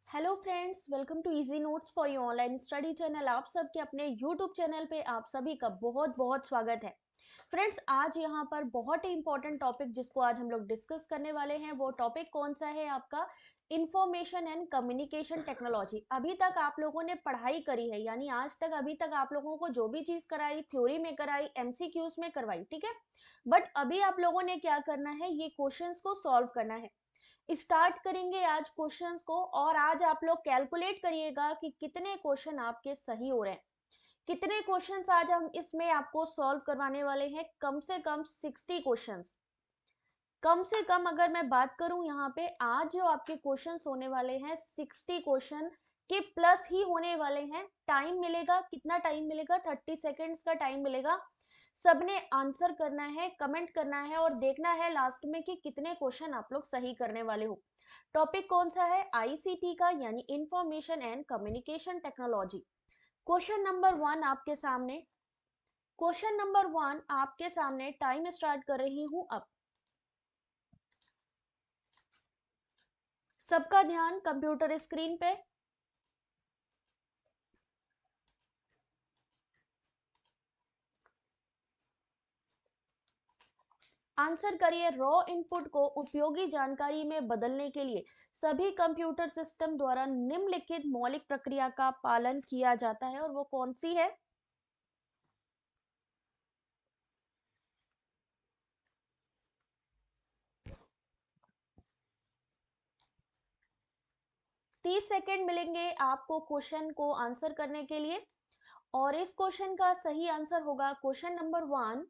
Hello friends, welcome to easy notes for you online study channel. आप सबके अपने YouTube channel पे आप सभी का बहुत बहुत स्वागत है। फ्रेंड्स, आज यहाँ पर बहुत ही इंपॉर्टेंट टॉपिक जिसको आज हम लोग डिस्कस करने वाले हैं, वो टॉपिक कौन सा है आपका इंफॉर्मेशन एंड कम्युनिकेशन टेक्नोलॉजी। अभी तक आप लोगों ने पढ़ाई करी है, यानी आज तक अभी तक आप लोगों को जो भी चीज कराई, थ्योरी में कराई, एमसीक्यूज में करवाई, ठीक है। बट अभी आप लोगों ने क्या करना है, ये क्वेश्चंस को सॉल्व करना है। स्टार्ट करेंगे आज क्वेश्चंस को, और आज आप लोग कैलकुलेट करिएगा कि कितने क्वेश्चन आपके सही हो रहे हैं। कितने क्वेश्चंस आज हम इसमें आपको सॉल्व करवाने वाले हैं, कम से कम 60 क्वेश्चंस। कम से कम अगर मैं बात करूं यहाँ पे, आज जो आपके क्वेश्चंस होने वाले हैं 60 क्वेश्चन के प्लस ही होने वाले हैं। टाइम मिलेगा, कितना टाइम मिलेगा? 30 सेकेंड्स का टाइम मिलेगा। सबने आंसर करना है, कमेंट करना है और देखना है लास्ट में कि कितने क्वेश्चन आप लोग सही करने वाले हो। टॉपिक कौन सा है? आईसीटी का, यानी information and communication technology. Question number 1 आपके सामने। क्वेश्चन नंबर 1 आपके सामने, टाइम स्टार्ट कर रही हूं अब। सबका ध्यान कंप्यूटर स्क्रीन पे। आंसर करिए। रॉ इनपुट को उपयोगी जानकारी में बदलने के लिए सभी कंप्यूटर सिस्टम द्वारा निम्नलिखित मौलिक प्रक्रिया का पालन किया जाता है, और वो कौन सी है? 30 सेकेंड मिलेंगे आपको क्वेश्चन को आंसर करने के लिए, और इस क्वेश्चन का सही आंसर होगा question number 1।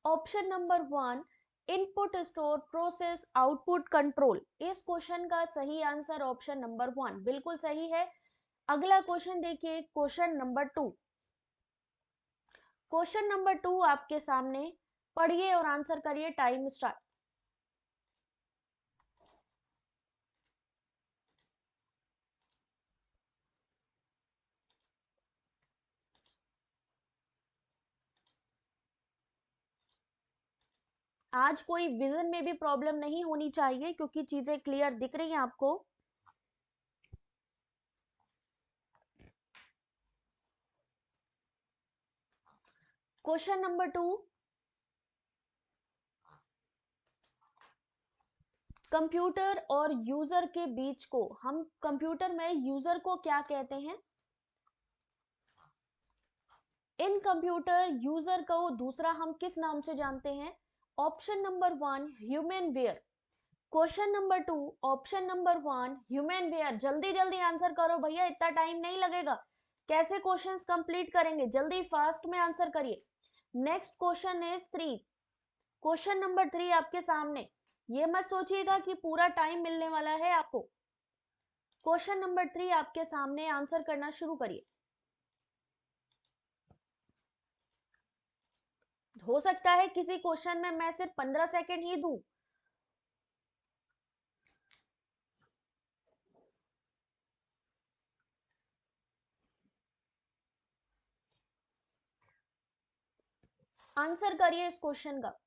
Option number 1, input store process output control. इस क्वेश्चन का सही आंसर ऑप्शन नंबर 1 बिल्कुल सही है। अगला क्वेश्चन देखिए, क्वेश्चन नंबर 2। क्वेश्चन नंबर 2 आपके सामने, पढ़िए और आंसर करिए। Time start. आज कोई विजन में भी प्रॉब्लम नहीं होनी चाहिए, क्योंकि चीजें क्लियर दिख रही हैं आपको। क्वेश्चन नंबर 2, कंप्यूटर और यूजर के बीच को हम कंप्यूटर में यूजर को क्या कहते हैं? इन कंप्यूटर यूजर को दूसरा हम किस नाम से जानते हैं? Option number 1, human ware. Question number 2, option number 1, human ware. जल्दी जल्दी आंसर करो भैया, इतना टाइम नहीं लगेगा। कैसे क्वेश्चंस कंप्लीट करेंगे? जल्दी फास्ट में आंसर करिए। Next question is 3। Question number 3 आपके सामने। ये मत सोचिएगा कि पूरा टाइम मिलने वाला है आपको। क्वेश्चन नंबर 3 आपके सामने, आंसर करना शुरू करिए। हो सकता है किसी क्वेश्चन में मैं सिर्फ 15 सेकेंड ही दूं। आंसर करिए इस क्वेश्चन का।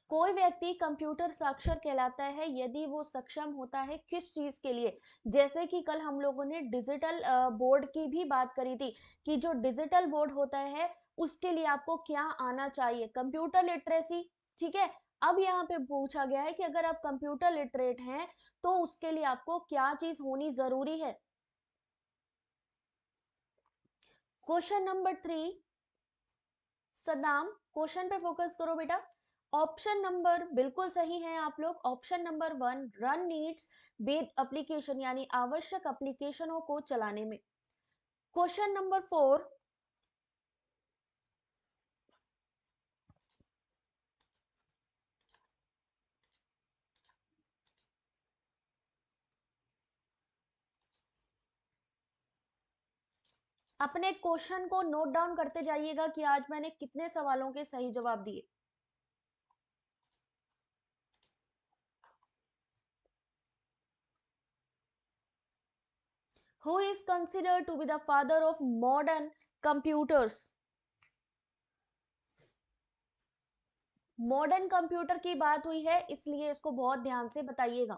कोई व्यक्ति कंप्यूटर साक्षर कहलाता है यदि वो सक्षम होता है किस चीज के लिए? जैसे कि कल हम लोगों ने डिजिटल बोर्ड की भी बात करी थी, कि जो डिजिटल बोर्ड होता है उसके लिए आपको क्या आना चाहिए? Computer literacy. ठीक है। अब यहाँ पे पूछा गया है कि अगर आप कंप्यूटर लिटरेट हैं तो उसके लिए आपको क्या चीज होनी जरूरी है? क्वेश्चन नंबर 3, सदाम, क्वेश्चन पे फोकस करो बेटा। ऑप्शन नंबर बिल्कुल सही है आप लोग। Option number 1, run needs based application, यानी आवश्यक एप्लीकेशनों को चलाने में। क्वेश्चन नंबर 4, अपने क्वेश्चन को नोट डाउन करते जाइएगा कि आज मैंने कितने सवालों के सही जवाब दिए। Who is considered to be the father of modern computers? Modern computer की बात हुई है, इसलिए इसको बहुत ध्यान से बताइएगा।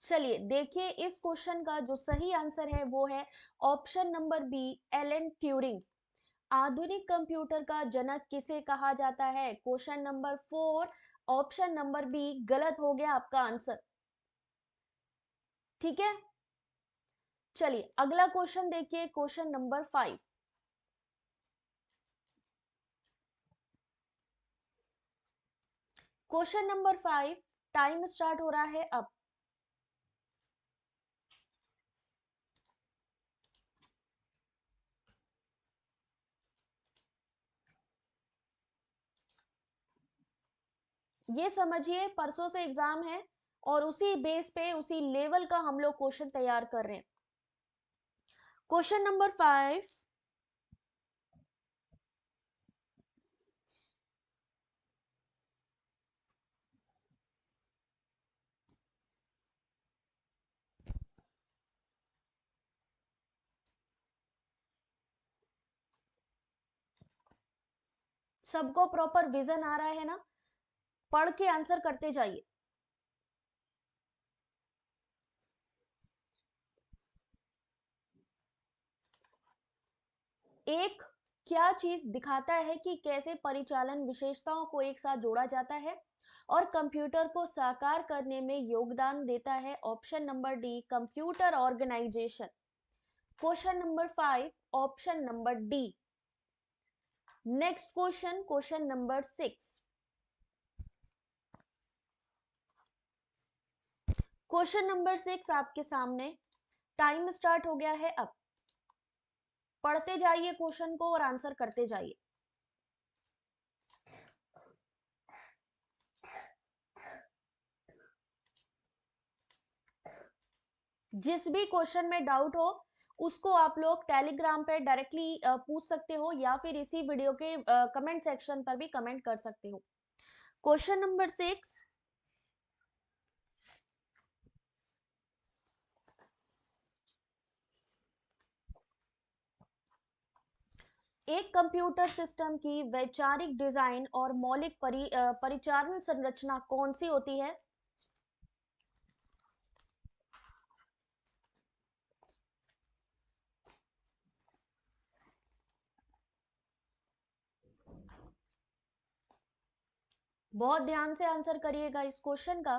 चलिए देखिए, इस क्वेश्चन का जो सही आंसर है वो है option number B, Alan Turing. आधुनिक कंप्यूटर का जनक किसे कहा जाता है? Question number 4, option number B गलत हो गया आपका आंसर। ठीक है, चलिए अगला क्वेश्चन देखिए, question number 5। Question number 5, time start हो रहा है अब। ये समझिए परसों से एग्जाम है और उसी बेस पे, उसी लेवल का हम लोग क्वेश्चन तैयार कर रहे हैं। क्वेश्चन नंबर 5, सबको प्रॉपर विजन आ रहा है ना? पढ़ के आंसर करते जाइए। एक क्या चीज दिखाता है कि कैसे परिचालन विशेषताओं को एक साथ जोड़ा जाता है और कंप्यूटर को साकार करने में योगदान देता है? Option number D, computer organisation. Question number 5, option number D. Next question, question number 6। Question number 6 आपके सामने, टाइम स्टार्ट हो गया है अब। पढ़ते जाइए क्वेश्चन को और आंसर करते जाइए। जिस भी क्वेश्चन में डाउट हो उसको आप लोग टेलीग्राम पे डायरेक्टली पूछ सकते हो या फिर इसी वीडियो के कमेंट सेक्शन पर भी कमेंट कर सकते हो। क्वेश्चन नंबर 6, एक कंप्यूटर सिस्टम की वैचारिक डिजाइन और मौलिक परिचालन संरचना कौन सी होती है? बहुत ध्यान से आंसर करिएगा इस क्वेश्चन का।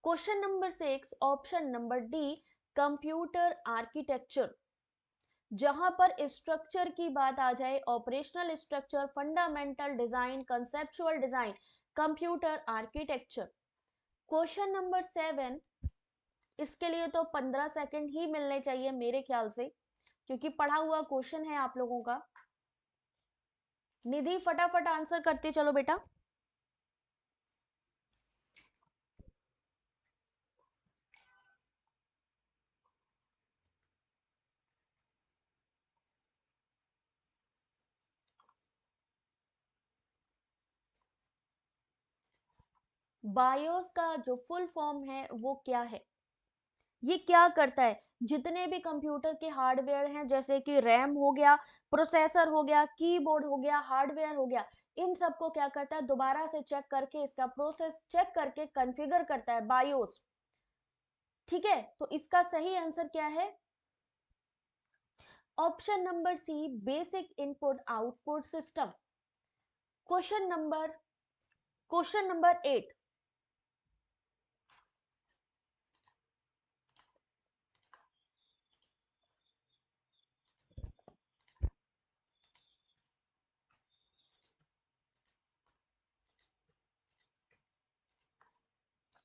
Question number 6, option number D, computer architecture. जहां पर स्ट्रक्चर की बात आ जाए, operational structure, fundamental design, conceptual design, computer architecture. Question number 7, इसके लिए तो 15 सेकंड ही मिलने चाहिए मेरे ख्याल से, क्योंकि पढ़ा हुआ क्वेश्चन है आप लोगों का। निधि फटाफट आंसर करते चलो बेटा। बायोस का जो फुल फॉर्म है वो क्या है? ये क्या करता है? जितने भी कंप्यूटर के हार्डवेयर हैं, जैसे कि रैम हो गया, प्रोसेसर हो गया, कीबोर्ड हो गया, हार्डवेयर हो गया, इन सबको क्या करता है? दोबारा से चेक करके, इसका प्रोसेस चेक करके कॉन्फ़िगर करता है, बायोस। ठीक है, तो इसका सही आंसर क्या है? Option number C, basic input output system. Question number question number 8,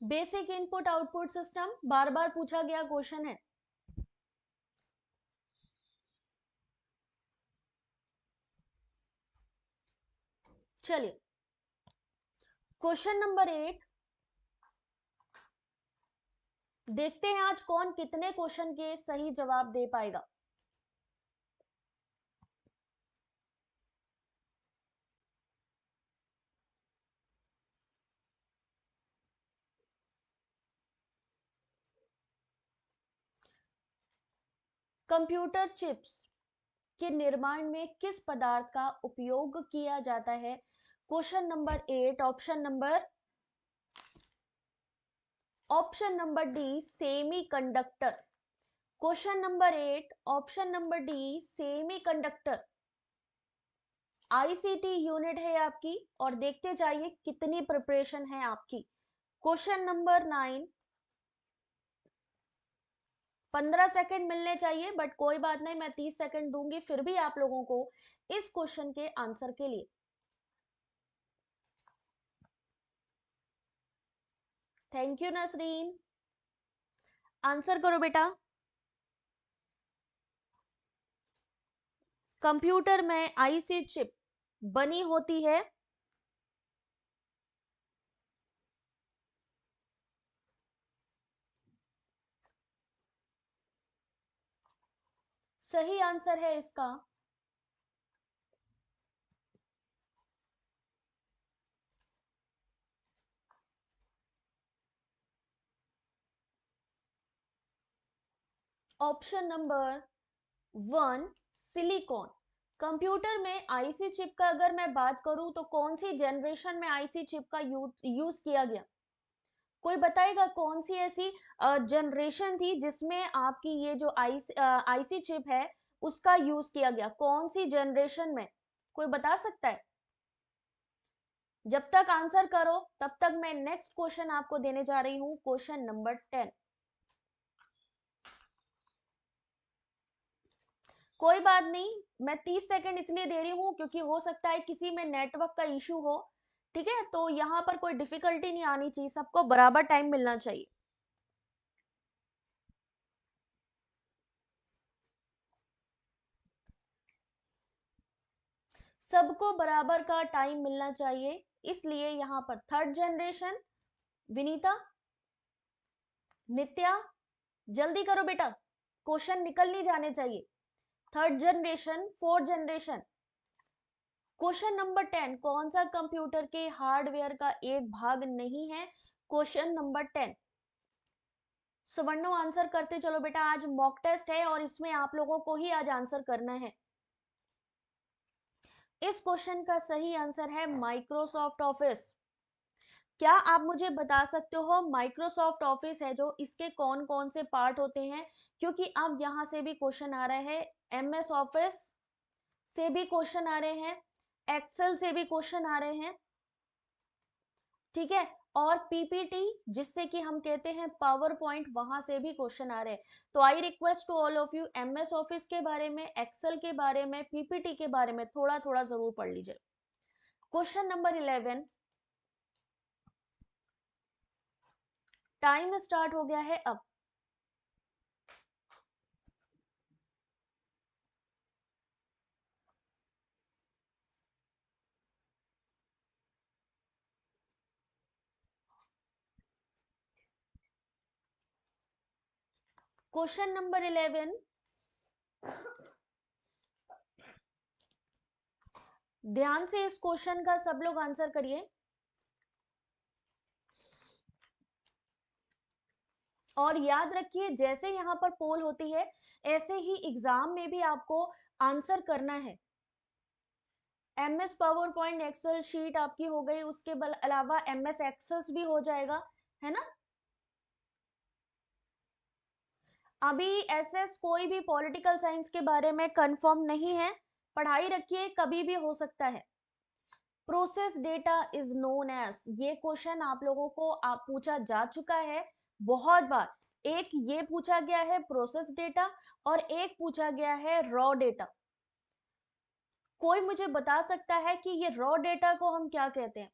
basic input output system बार बार पूछा गया क्वेश्चन है। चलिए क्वेश्चन नंबर 8, देखते हैं आज कौन कितने क्वेश्चन के सही जवाब दे पाएगा। कंप्यूटर चिप्स के निर्माण में किस पदार्थ का उपयोग किया जाता है? Question number 8, option number D semiconductor. Question number 8, option number D semiconductor. ICT unit है आपकी, और देखते जाइए कितनी प्रिपरेशन है आपकी। क्वेश्चन नंबर 9, 15 सेकंड मिलने चाहिए, बट कोई बात नहीं, मैं 30 सेकंड दूंगी फिर भी आप लोगों को इस क्वेश्चन के आंसर के लिए। थैंक यू नसरीन, आंसर करो बेटा। कंप्यूटर में आईसी चिप बनी होती है। सही आंसर है इसका ऑप्शन नंबर 1 सिलिकॉन। कंप्यूटर में आईसी चिप का अगर मैं बात करूं तो कौन सी जनरेशन में आईसी चिप का यूज किया गया? कोई बताएगा कौन सी ऐसी जनरेशन थी जिसमें आपकी ये जो आईसी चिप है उसका यूज किया गया? कौन सी जनरेशन में? कोई बता सकता है? जब तक आंसर करो तब तक मैं नेक्स्ट क्वेश्चन आपको देने जा रही हूं, क्वेश्चन नंबर 10। कोई बात नहीं, मैं 30 सेकंड इसलिए दे रही हूँ क्योंकि हो सकता है किसी में नेटवर्क का इशू हो। ठीक है, तो यहाँ पर कोई डिफिकल्टी नहीं आनी चाहिए, सबको बराबर टाइम मिलना चाहिए। सबको बराबर का टाइम मिलना चाहिए, इसलिए यहाँ पर थर्ड जनरेशन। विनीता, नित्या, जल्दी करो बेटा, क्वेश्चन निकल नहीं जाने चाहिए। Third generation, fourth generation. Question number 10, कौन सा कंप्यूटर के हार्डवेयर का एक भाग नहीं है? Question number 10। सुवर्णो आंसर करते चलो बेटा, आज मॉक टेस्ट है और इसमें आप लोगों को ही आज आंसर करना है। इस क्वेश्चन का सही आंसर है माइक्रोसॉफ्ट ऑफिस। क्या आप मुझे बता सकते हो माइक्रोसॉफ्ट ऑफिस है जो, इसके कौन कौन से पार्ट होते हैं? क्योंकि अब यहां से भी क्वेश्चन आ रहा है, एमएस ऑफिस से भी क्वेश्चन आ रहे हैं, एक्सेल से भी क्वेश्चन आ रहे हैं, ठीक है, और पीपीटी जिससे कि हम कहते हैं पावर पॉइंट, वहां से भी क्वेश्चन आ रहे हैं। तो I request to all of you, MS office के बारे में, एक्सेल के बारे में, पीपीटी के बारे में थोड़ा थोड़ा जरूर पढ़ लीजिए। क्वेश्चन नंबर 11, टाइम स्टार्ट हो गया है अब। क्वेश्चन नंबर 11, ध्यान से इस क्वेश्चन का सब लोग आंसर करिए, और याद रखिए जैसे यहाँ पर पोल होती है ऐसे ही एग्जाम में भी आपको आंसर करना है। MS PowerPoint Excel sheet आपकी हो गई, उसके अलावा एमएस एक्सेस भी हो जाएगा, है ना। अभी एसएस कोई भी पॉलिटिकल साइंस के बारे में कंफर्म नहीं है, पढ़ाई रखिए, कभी भी हो सकता है। Process data is known as, ये क्वेश्चन आप लोगों को पूछा जा चुका है बहुत बार। एक ये पूछा गया है प्रोसेस डेटा, और एक पूछा गया है रॉ डेटा। कोई मुझे बता सकता है कि ये रॉ डेटा को हम क्या कहते हैं?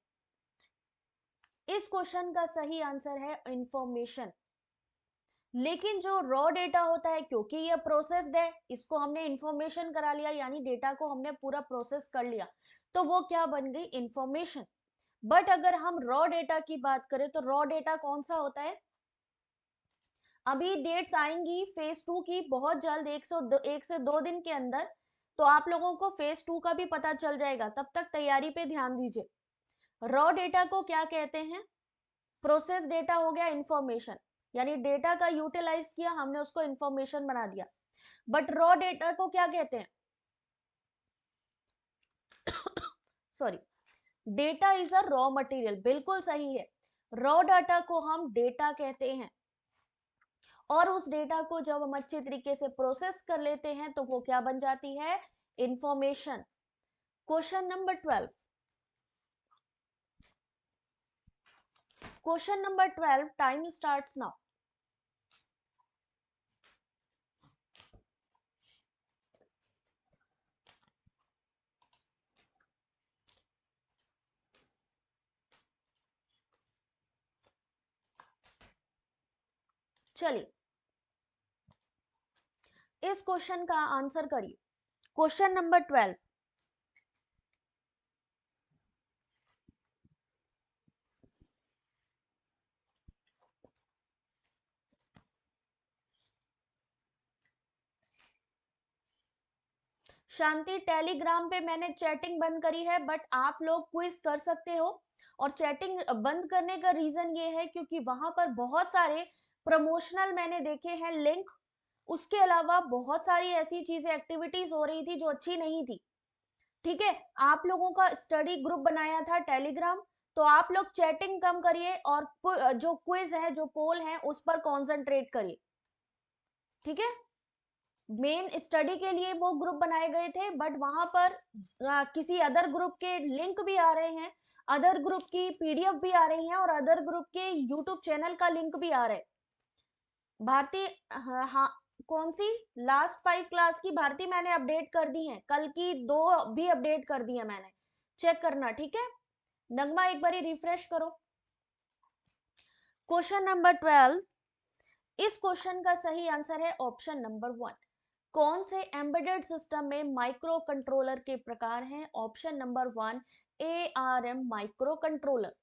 इस क्वेश्चन का सही आंसर है इंफॉर्मेशन। लेकिन जो रॉ डेटा होता है, क्योंकि ये प्रोसेस्ड है, इसको हमने इंफॉर्मेशन करा लिया, यानी डेटा को हमने पूरा प्रोसेस कर लिया, तो वो क्या बन गई? इंफॉर्मेशन। बट अगर हम रॉ डेटा की बात करें तो रॉ डेटा कौन सा होता है? अभी डेट्स आएंगी फेज 2 की बहुत जल्द, 1 से 2 दिन के अंदर, तो आप लोगों को फेज 2 का भी पता चल जाएगा, तब तक तैयारी पे ध्यान दीजिए। रॉ डेटा को क्या कहते हैं? प्रोसेस डेटा हो गया इंफॉर्मेशन, यानी डेटा का यूटिलाइज किया हमने, उसको इंफॉर्मेशन बना दिया। बट रॉ डेटा को क्या कहते हैं? Sorry, data is a raw material, बिल्कुल सही है। रॉ डाटा को हम डेटा कहते हैं, और उस डेटा को जब हम अच्छे तरीके से प्रोसेस कर लेते हैं तो वो क्या बन जाती है? Information. Question number 12, question number 12, time starts now. चलिए इस क्वेश्चन का आंसर करिए। क्वेश्चन नंबर 12, शांति टेलीग्राम पे मैंने चैटिंग बंद करी है, बट आप लोग क्विज कर सकते हो। और चैटिंग बंद करने का रीजन ये है क्योंकि वहां पर बहुत सारे प्रमोशनल मैंने देखे हैं लिंक, उसके अलावा बहुत सारी ऐसी चीजें एक्टिविटीज हो रही थी जो अच्छी नहीं थी। ठीक है, आप लोगों का स्टडी ग्रुप बनाया था टेलीग्राम, तो आप लोग चैटिंग कम करिए और जो क्विज है, जो पोल है, उस पर कॉन्सेंट्रेट करिए। ठीक है, मेन स्टडी के लिए वो ग्रुप बनाए गए थे, बट वहां पर किसी अदर ग्रुप के लिंक भी आ रहे हैं, अदर ग्रुप की पीडीएफ भी आ रही है, और अदर ग्रुप के यूट्यूब चैनल का लिंक भी आ रहा है। भारती, हाँ, हाँ, कौन सी? लास्ट 5 क्लास की भारती मैंने अपडेट कर दी है, कल की 2 भी अपडेट कर दी है मैंने, चेक करना। ठीक है, नगमा एक बारी रिफ्रेश करो। क्वेश्चन नंबर 12, इस क्वेश्चन का सही आंसर है ऑप्शन नंबर 1। कौन से एम्बेडेड सिस्टम में माइक्रो कंट्रोलर के प्रकार हैं? Option number 1, ARM micro controller.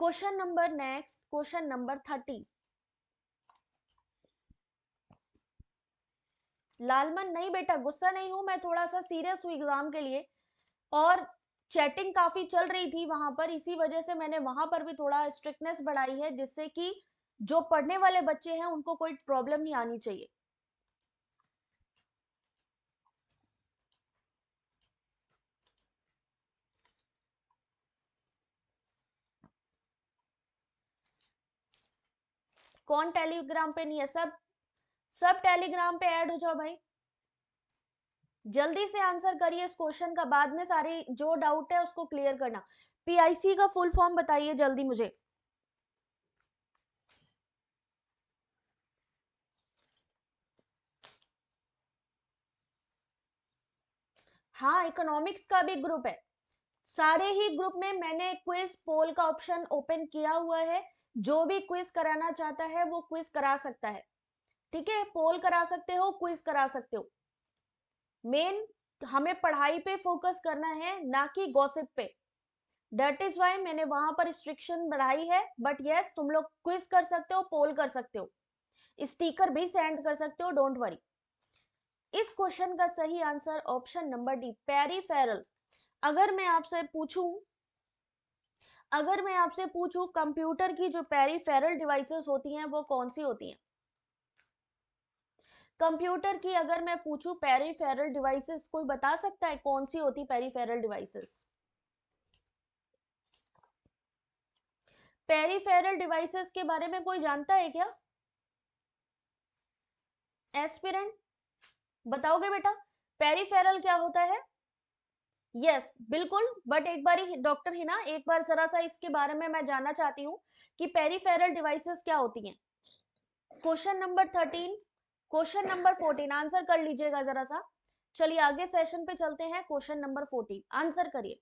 Question number next, question number 30। Lalman, नहीं बेटा, गुस्सा नहीं हूं मैं, थोड़ा सा सीरियस हूं एग्जाम के लिए, और चैटिंग काफी चल रही थी वहां पर, इसी वजह से मैंने वहां पर भी थोड़ा स्ट्रिक्टनेस बढ़ाई है, जिससे कि जो पढ़ने वाले बच्चे हैं उनको कोई प्रॉब्लम नहीं आनी चाहिए। कौन टेलीग्राम पे नहीं है? सब सब टेलीग्राम पे ऐड हो जाओ भाई, जल्दी से आंसर करिए इस क्वेश्चन का, बाद में सारी जो डाउट है उसको क्लियर करना। पीआईसी का फुल फॉर्म बताइए जल्दी मुझे। हाँ, इकोनॉमिक्स का भी ग्रुप है, सारे ही ग्रुप में मैंने क्विज पोल का ऑप्शन ओपन किया हुआ है, जो भी क्विज कराना चाहता है वो क्विज करा सकता है। ठीक है, पोल करा सकते हो, क्विज करा सकते हो। मेन हमें पढ़ाई पे फोकस करना है, ना कि गॉसिप पे। दैट इज वाई मैंने वहां पर रिस्ट्रिक्शन बढ़ाई है, बट यस, तुम लोग क्विज कर सकते हो, पोल कर सकते हो, स्टिकर भी सेंड कर सकते हो, डोंट वरी। इस क्वेश्चन का सही answer option number D, peripheral. अगर मैं आपसे पूछूं अगर मैं आपसे पूछूं कंप्यूटर की जो पेरीफेरल डिवाइसेस होती हैं वो कौन सी होती हैं? कंप्यूटर की अगर मैं पूछूं पेरीफेरल डिवाइसेस, कोई बता सकता है कौन सी होती पेरीफेरल डिवाइसेस? पेरीफेरल डिवाइसेस के बारे में कोई जानता है क्या? एस्पिरेंट, बताओगे बेटा पेरीफेरल क्या होता है? यस, बिल्कुल, बट एक बार डॉक्टर हिना, एक बार जरा सा इसके बारे में मैं जानना चाहती हूँ कि पेरीफेरल डिवाइसेस क्या होती हैं। Question number 13, question number 14 answer कर लीजिएगा जरा सा। चलिए आगे सेशन पे चलते हैं, क्वेश्चन नंबर 14 आंसर करिए।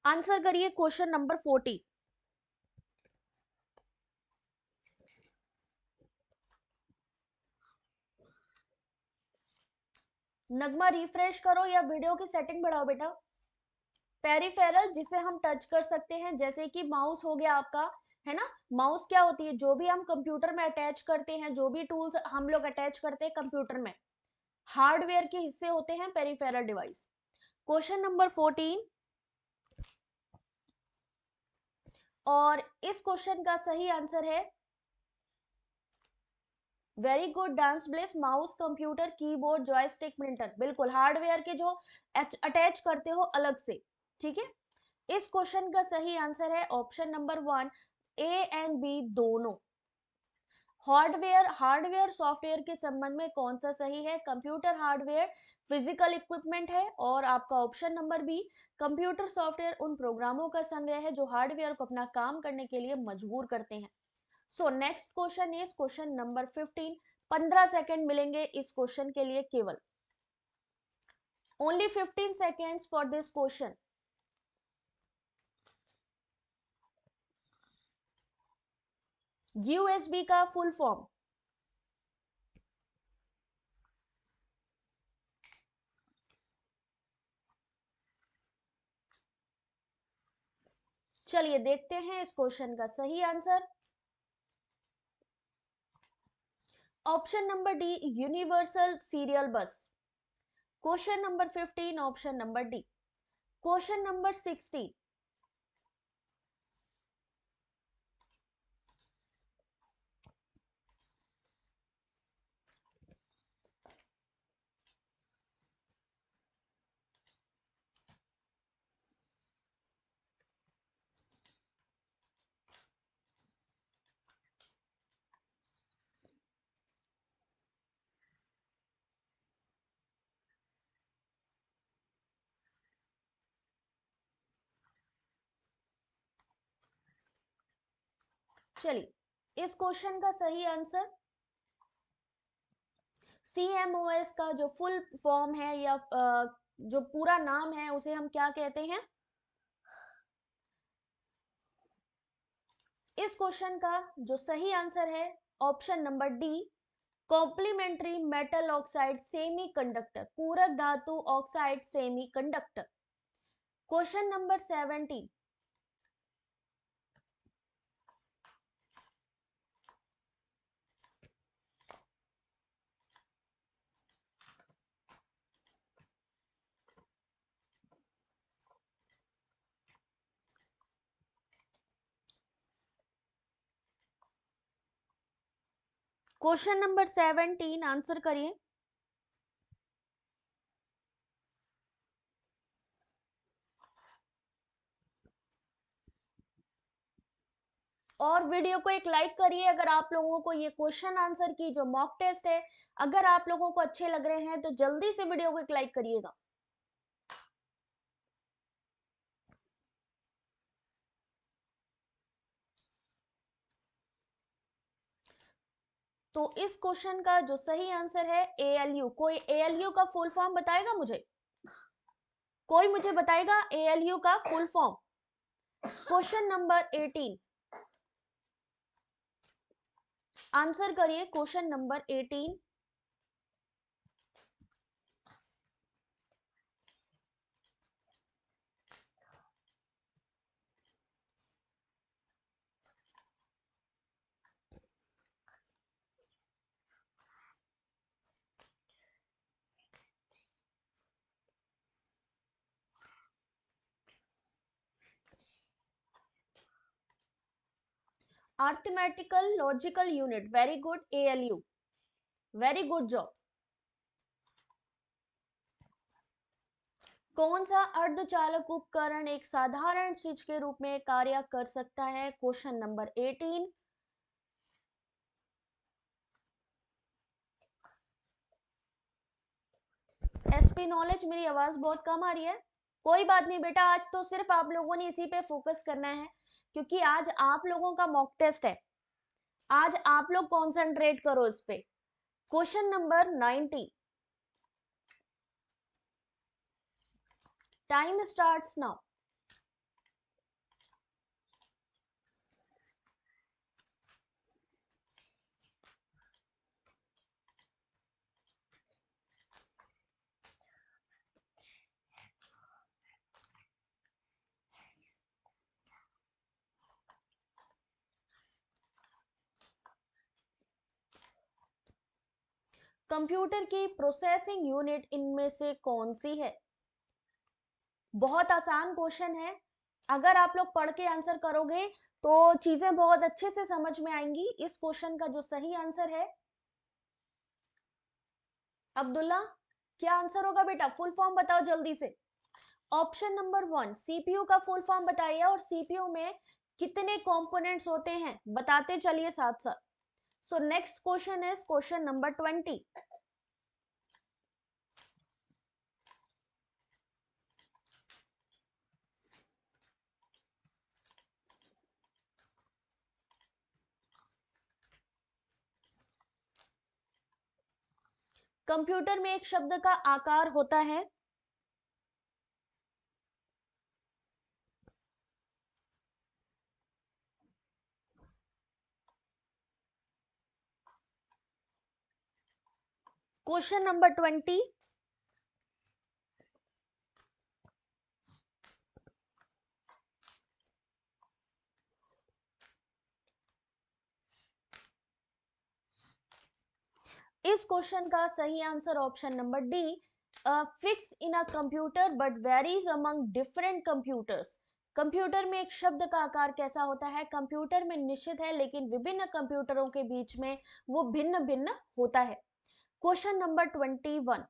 आंसर करिए क्वेश्चन नंबर 14। नगमा रिफ्रेश करो या वीडियो की सेटिंग बढ़ाओ बेटा। पेरिफेरल जिसे हम टच कर सकते हैं, जैसे कि माउस हो गया आपका, है ना? माउस क्या होती है? जो भी हम कंप्यूटर में अटैच करते हैं, जो भी टूल्स हम लोग अटैच करते हैं कंप्यूटर में, हार्डवेयर के हिस्से होते हैं पेरिफेरल डिवाइस। क्वेश्चन नंबर 14, और इस क्वेश्चन का सही आंसर है very good dance bless, mouse, computer, keyboard, joystick, printer. बिल्कुल, हार्डवेयर के जो अटैच करते हो अलग से, ठीक है। इस क्वेश्चन का सही आंसर है option number 1, A and B दोनों। हार्डवेयर सॉफ्टवेयर के संबंध में कौन सा सही है? कंप्यूटर हार्डवेयर फिजिकल इक्विपमेंट है, और आपका option number B computer software उन प्रोग्रामों का संग्रह है जो हार्डवेयर को अपना काम करने के लिए मजबूर करते हैं। So next question is question number 15। 15 second मिलेंगे इस क्वेश्चन के लिए केवल, only 15 seconds for this question. USB का फुल फॉर्म, चलिए देखते हैं इस क्वेश्चन का सही answer. Option number D universal serial बस। Question number 15 option number D. Question number 16, चलिए इस क्वेश्चन का सही आंसर CMOS का जो फुल फॉर्म है या जो पूरा नाम है उसे हम क्या कहते हैं? इस क्वेश्चन का जो सही आंसर है option number D complementary metal oxide semiconductor, पूरक धातु oxide semiconductor. Question number 17, question number 17 answer करिए। और वीडियो को एक लाइक करिए अगर आप लोगों को ये क्वेश्चन आंसर की जो मॉक टेस्ट है अगर आप लोगों को अच्छे लग रहे हैं तो जल्दी से वीडियो को एक लाइक करिएगा। तो इस क्वेश्चन का जो सही आंसर है ALU। कोई ALU का फुल फॉर्म बताएगा मुझे? कोई मुझे बताएगा ALU का full form? Question number 18 answer करिए। Question number 18, arithmetical logical unit. Very good ALU, very good job. कौन सा अर्धचालक उपकरण एक साधारण स्विच के रूप में कार्य कर सकता है? Question number 18। SP नॉलेज, मेरी आवाज बहुत कम आ रही है। कोई बात नहीं बेटा, आज तो सिर्फ आप लोगों ने इसी पे फोकस करना है क्योंकि आज आप लोगों का मॉक टेस्ट है। आज आप लोग कॉन्सेंट्रेट करो इस पे। Question number 90, time starts now. Computer की प्रोसेसिंग यूनिट इनमें से कौन सी है? बहुत आसान क्वेश्चन है। अगर आप लोग पढ़ के आंसर करोगे तो चीजें बहुत अच्छे से समझ में आएंगी। इस क्वेश्चन का जो सही आंसर है, अब्दुल्ला, क्या आंसर होगा बेटा? फुल फॉर्म बताओ जल्दी से। ऑप्शन नंबर 1 सीपीयू का फुल फॉर्म बताइए, और सीपीयू में कितने कंपोनेंट्स होते हैं बताते चलिए साथ साथ। So next question is question number 20। Computer में एक शब्द का आकार होता है। Question number 20। इस क्वेश्चन का सही answer option number D, fix in a computer but varies among different computers. Computer में एक शब्द का आकार कैसा होता है? कंप्यूटर में निश्चित है, लेकिन विभिन्न कंप्यूटरों के बीच में वो भिन्न भिन्न होता है। Question number 21।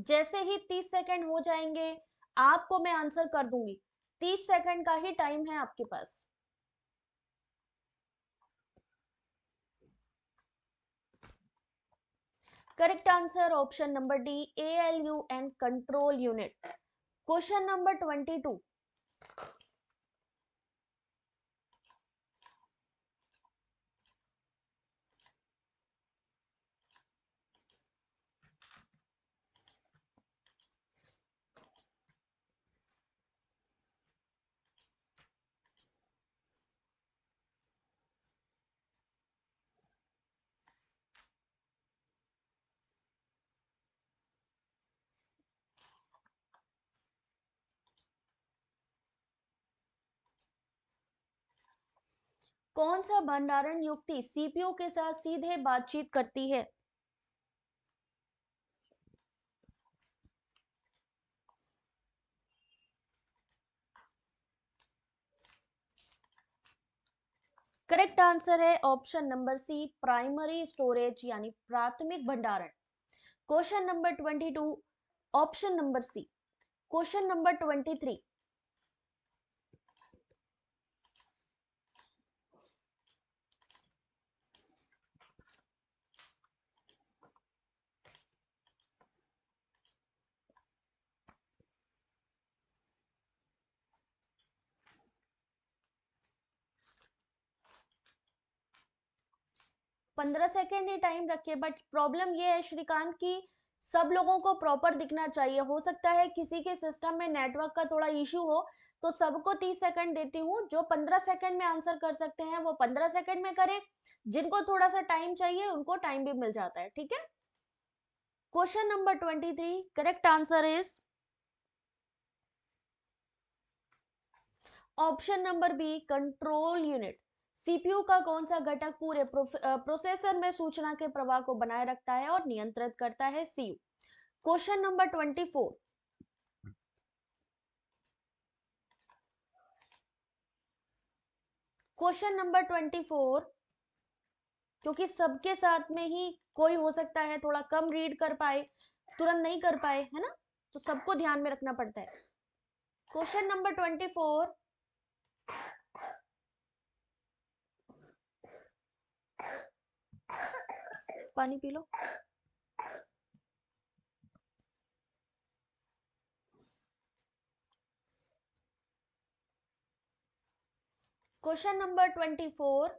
जैसे ही 30 सेकंड हो जाएंगे आपको मैं आंसर कर दूंगी। 30 सेकंड का ही टाइम है आपके पास। Correct answer option number D, ALU and control unit. Question number 22। 'कौन सा भंडारण युक्ति सीपीयू के साथ सीधे बातचीत करती है? करेक्ट आंसर है option number C, primary storage यानी प्राथमिक भंडारण। Question number 22, option number C. Question number 23। 15 second ही टाइम रखिए, बट प्रॉब्लम ये है श्रीकांत की सब लोगों को प्रॉपर दिखना चाहिए। हो सकता है किसी के सिस्टम में नेटवर्क का थोड़ा इश्यू हो, तो सबको 30 सेकंड देती हूँ। जो 15 सेकंड में आंसर कर सकते हैं वो 15 सेकंड में करें, जिनको थोड़ा सा टाइम चाहिए उनको टाइम भी मिल जाता है, ठीक है। Question number 23, correct answer is option number B, control unit. CPU का कौन सा घटक पूरे प्रोसेसर में सूचना के प्रवाह को बनाए रखता है और नियंत्रित करता है? CU. Question number 24। Question number 24, क्योंकि सबके साथ में ही कोई हो सकता है थोड़ा कम रीड कर पाए, तुरंत नहीं कर पाए, है ना, तो सबको ध्यान में रखना पड़ता है। Question number 24। पानी पी लो। क्वेश्चन नंबर 24,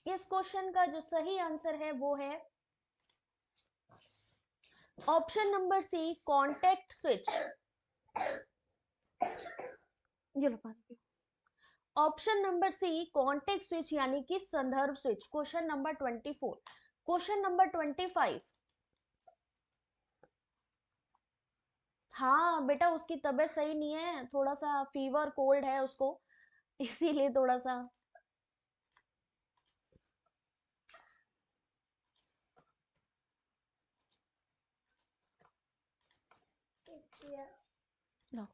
इस क्वेश्चन का जो सही आंसर है वो है option number C, contact switch. ये लो पानी पियो। Option number C, contact switch यानी कि संदर्भ स्विच। Question number 24। Question number 25। हाँ बेटा, उसकी तबीयत सही नहीं है, थोड़ा सा फीवर कोल्ड है उसको, इसीलिए थोड़ा सा। लो।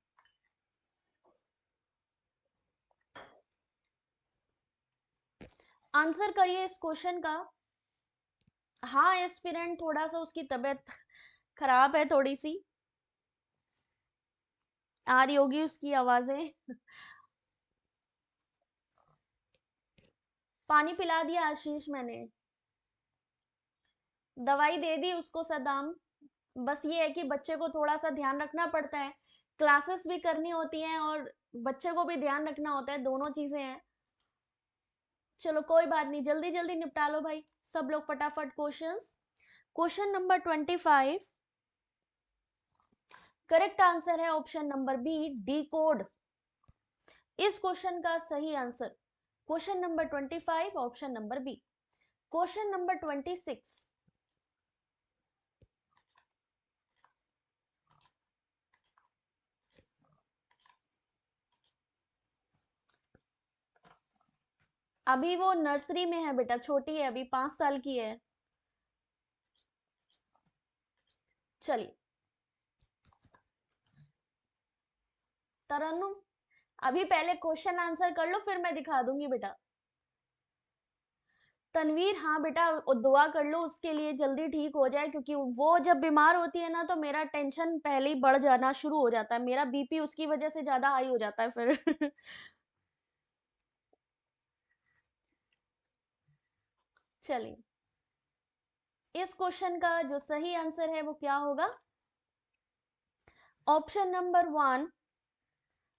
आंसर करिए इस क्वेश्चन का। हाँ एस्पिरेंट, थोड़ा सा उसकी तबीयत खराब है थोड़ी सी, आ रही होगी उसकी आवाजें। पानी पिला दिया आशीष मैंने, दवाई दे दी उसको सदाम। बस ये है कि बच्चे को थोड़ा सा ध्यान रखना पड़ता है, क्लासेस भी करनी होती हैं और बच्चे को भी ध्यान रखना होता है, दोनों चीजें हैं। चलो कोई बात नहीं, जल्दी जल्दी निपटा लो भाई, सब लोग फटाफट questions. Question number 25। Correct answer है option number B, decode. इस क्वेश्चन का सही answer question number 25, option number B. Question number 26। अभी वो नर्सरी में है बेटा, छोटी है, अभी 5 साल की है। चलिए तरन्नुम, अभी पहले क्वेश्चन आंसर कर लो, फिर मैं दिखा दूंगी बेटा। तनवीर, हाँ बेटा, दुआ कर लो उसके लिए जल्दी ठीक हो जाए, क्योंकि वो जब बीमार होती है ना तो मेरा टेंशन पहले ही बढ़ जाना शुरू हो जाता है, मेरा बीपी उसकी वजह से ज्यादा हाई हो जाता है फिर। चलिए, इस क्वेश्चन का जो सही आंसर है वो क्या होगा? Option number 1।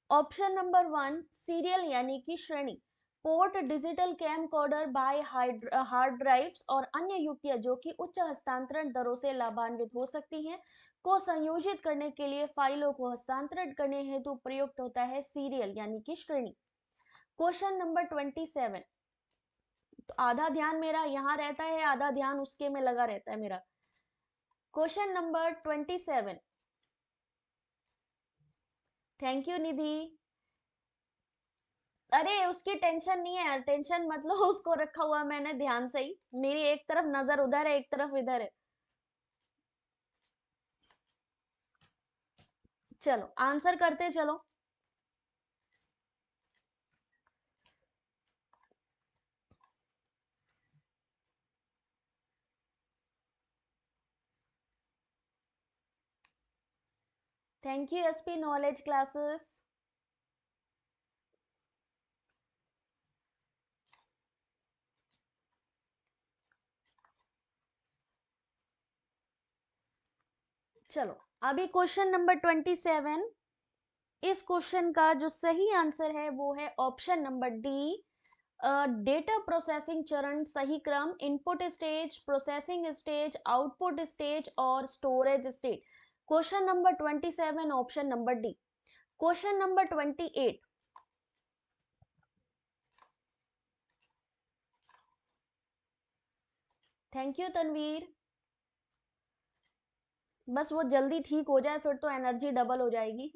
Option number 1, serial यानी कि श्रेणी। Port digital camcorder by hard drives और अन्य युक्तियां जो कि उच्च हस्तांतरण दरों से लाभान्वित हो सकती हैं, को संयोजित करने के लिए फाइलों को हस्तांतरित करने हेतु प्रयुक्त होता है सीरियल यानी कि श्रेणी। Question number 27। तो आधा ध्यान मेरा यहाँ रहता है, आधा ध्यान उसके में लगा रहता है मेरा। Question number 27। थैंक यू निधि। अरे उसकी टेंशन नहीं है, टेंशन मत लो, उसको रखा हुआ मैंने ध्यान से ही, मेरी एक तरफ नजर उधर है, एक तरफ इधर है। चलो आंसर करते चलो। Thank you SP knowledge classes. चलो अभी क्वेश्चन नंबर 27। इस क्वेश्चन का जो सही आंसर है वो है option number D, data processing चरण, सही क्रम, input stage, processing stage, output stage और storage stage. Question number 27, option number D. Question number 28। Thank you Tanveer. बस वो जल्दी ठीक हो जाए, फिर तो एनर्जी डबल हो जाएगी।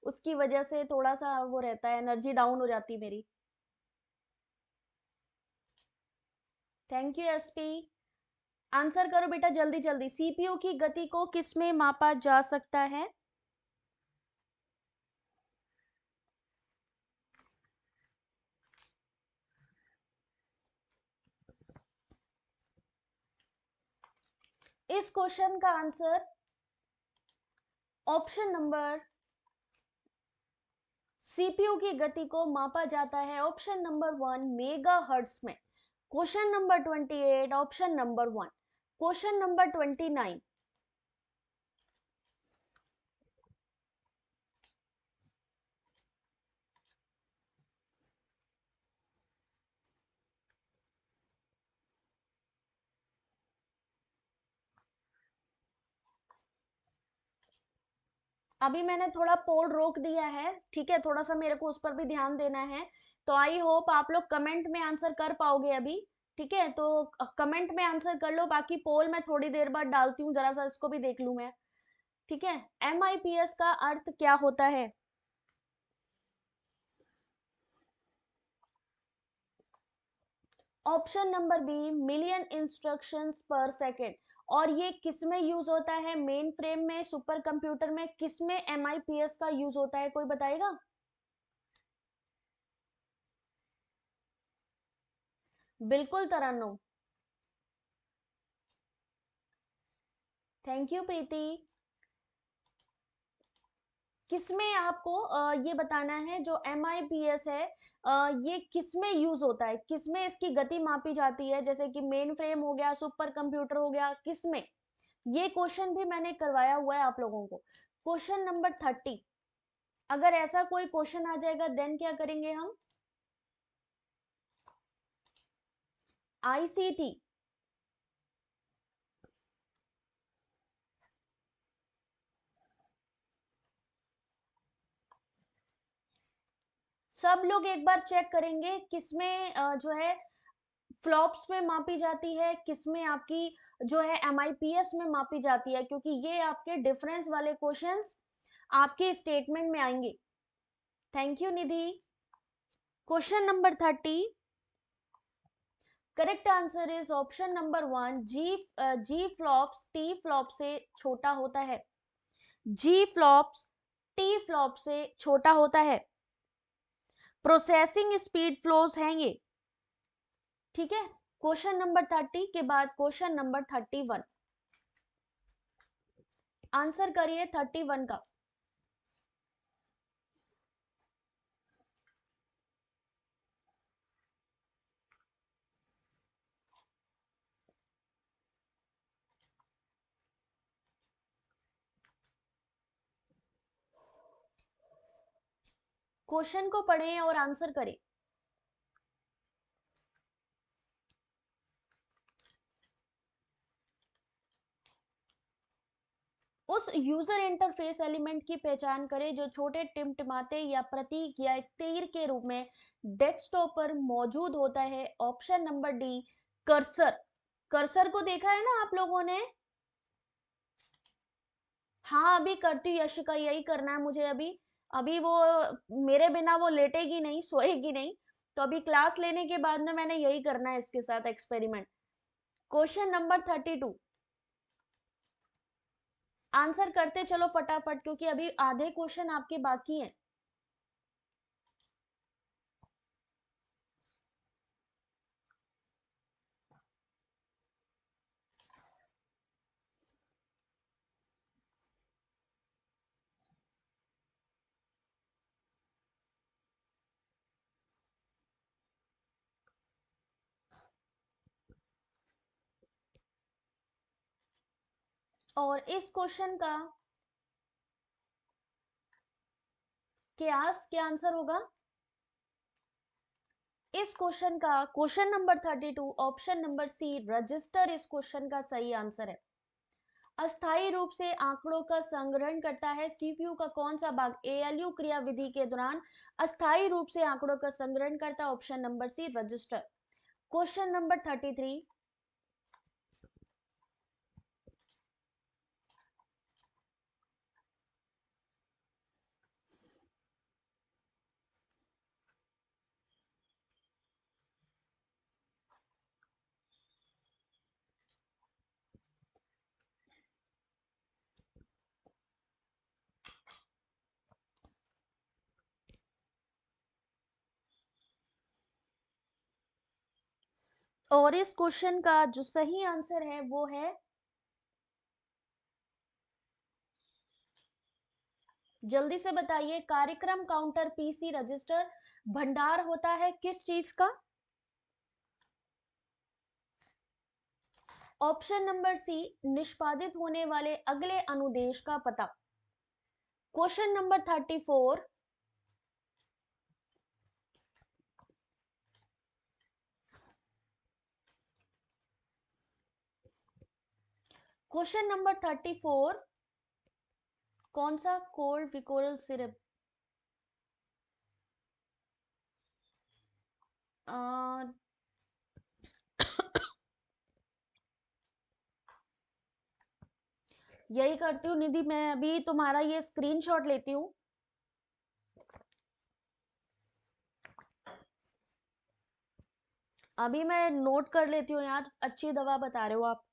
उसकी वजह से थोड़ा सा वो रहता है, एनर्जी डाउन हो जाती मेरी। Thank you SP. आंसर करो बेटा जल्दी जल्दी। सीपीयू की गति को किसमें मापा जा सकता है? इस क्वेश्चन का आंसर ऑप्शन नंबर सीपीयू की गति को मापा जाता है ऑप्शन नंबर 1 मेगा हर्ट्ज में। Question number 28 option number 1। Question number 29, अभी मैंने थोड़ा पोल रोक दिया है, ठीक है, थोड़ा सा मेरे को उस पर भी ध्यान देना है। तो आई होप आप लोग कमेंट में आंसर कर पाओगे अभी। ठीक है, तो कमेंट में आंसर कर लो, बाकी पोल मैं थोड़ी देर बाद डालती हूँ, जरा सा इसको भी देख लूं मैं। ठीक है, MIPS का अर्थ क्या होता है? Option number B million instructions per second. और ये किस में यूज होता है? मेन फ्रेम में, सुपर कंप्यूटर में, किस में MIPS का यूज होता है, कोई बताएगा? बिल्कुल तरन्नुम, थैंक यू प्रीति। किसमें आपको ये बताना है जो MIPS है, ये किसमें यूज होता है, किसमें इसकी गति मापी जाती है, जैसे कि मेन फ्रेम हो गया, सुपर कंप्यूटर हो गया, किसमें? ये क्वेश्चन भी मैंने करवाया हुआ है आप लोगों को। क्वेश्चन नंबर 30, अगर ऐसा कोई क्वेश्चन आ जाएगा देन क्या करेंगे हम? ICT, सब लोग एक बार चेक करेंगे किसमें जो है फ्लॉप्स में मापी जाती है, किसमें आपकी जो है MIPS में मापी जाती है, क्योंकि ये आपके डिफरेंस वाले क्वेश्चंस आपके स्टेटमेंट में आएंगे। Thank you Nidhi. Question number 30, correct answer is option number 1, G flops T flop से छोटा होता है। जी फ्लॉप्स टी फ्लॉप से छोटा होता है। प्रोसेसिंग स्पीड फ्लोज हैं ये। ठीक है, क्वेश्चन नंबर 30 के बाद क्वेश्चन नंबर 31, आंसर करिए 31 का। क्वेश्चन को पढ़ें और आंसर करें। उस यूजर इंटरफेस एलिमेंट की पहचान करें जो छोटे टिमटिमाते या प्रतीक या एक तीर के रूप में डेस्कटॉप पर मौजूद होता है। Option number D, cursor. Cursor को देखा है ना आप लोगों ने? हाँ, अभी करती हूँ यशिका, यही करना है मुझे अभी। अभी वो मेरे बिना वो लेटेगी नहीं, सोएगी नहीं। तो अभी क्लास लेने के बाद में मैंने यही करना है इसके साथ एक्सपेरिमेंट। क्वेश्चन नंबर 32, आंसर करते चलो फटाफट, क्योंकि अभी आधे क्वेश्चन आपके बाकी हैं। और इस क्वेश्चन का क्या आंसर होगा? इस क्वेश्चन का question number 32 option number C register इस क्वेश्चन का सही आंसर है। अस्थायी रूप से आंकड़ों का संग्रहण करता है सीपीयू का कौन सा भाग ALU क्रियाविधि के दौरान अस्थायी रूप से आंकड़ों का संग्रहण करता है? Option number C register. Question number 33, और इस क्वेश्चन का जो सही आंसर है वो है जल्दी से बताइए, कार्यक्रम काउंटर पीसी रजिस्टर भंडार होता है किस चीज का? ऑप्शन नंबर सी, निष्पादित होने वाले अगले अनुदेश का पता। क्वेश्चन नंबर 34, क्वेश्चन नंबर 34, कौन सा कोल्ड विकोरल सिरप? यही करती हूँ निधि, मैं अभी तुम्हारा ये स्क्रीनशॉट लेती हूँ। अभी मैं नोट कर लेती हूँ यार, अच्छी दवा बता रहे हो आप।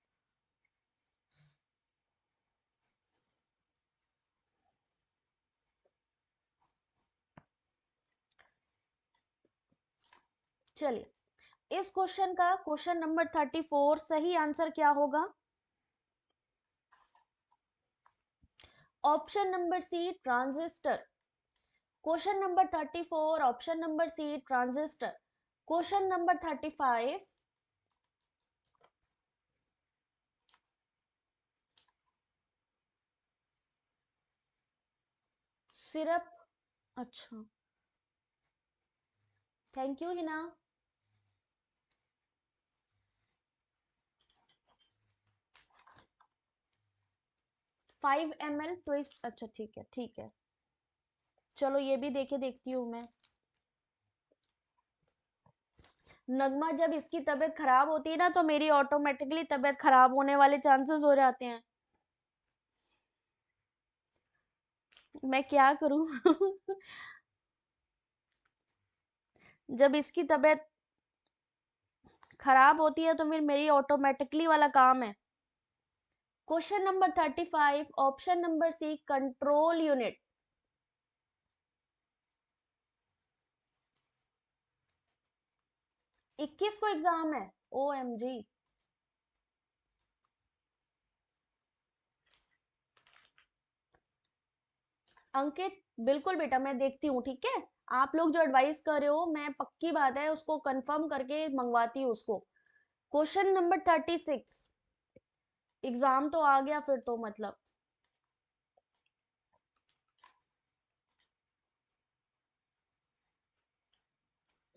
चलिए, इस क्वेश्चन का क्वेश्चन नंबर 34 सही आंसर क्या होगा? Option number C, transistor. Question number 34, option number C, transistor. Question number 35, syrup. अच्छा, thank you Hina. 5 ml twist, अच्छा ठीक है ठीक है। चलो ये भी देखे देखती हूँ मैं। नगमा, जब इसकी तबीयत खराब होती है ना तो मेरी ऑटोमेटिकली तबीयत खराब होने वाले चांसेस हो जाते हैं। मैं क्या करूं? जब इसकी तबीयत खराब होती है तो फिर मेरी ऑटोमेटिकली वाला काम है। Question number 35, option number C, control unit. 21 को एग्जाम है? O M G. अंकित, बिल्कुल बेटा, मैं देखती हूँ, ठीक है। आप लोग जो एडवाइस कर रहे हो, मैं पक्की बात है उसको कंफर्म करके मंगवाती हूँ उसको। क्वेश्चन नंबर 36, एग्जाम तो आ गया फिर तो मतलब।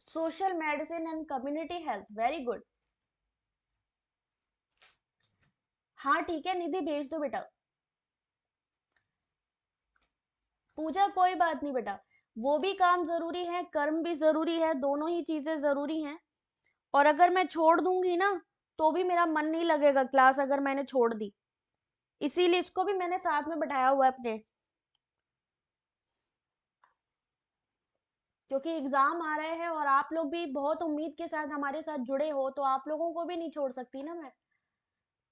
Social medicine and community health, very good. हाँ ठीक है निधि, भेज दो बेटा। पूजा, कोई बात नहीं बेटा, वो भी काम जरूरी है, कर्म भी जरूरी है, दोनों ही चीजें जरूरी हैं। और अगर मैं छोड़ दूंगी ना तो भी मेरा मन नहीं लगेगा क्लास, अगर मैंने छोड़ दी। इसीलिए इसको भी मैंने साथ में बैठाया हुआ है अपने, क्योंकि एग्जाम आ रहे हैं और आप लोग भी बहुत उम्मीद के साथ हमारे साथ जुड़े हो, तो आप लोगों को भी नहीं छोड़ सकती ना मैं।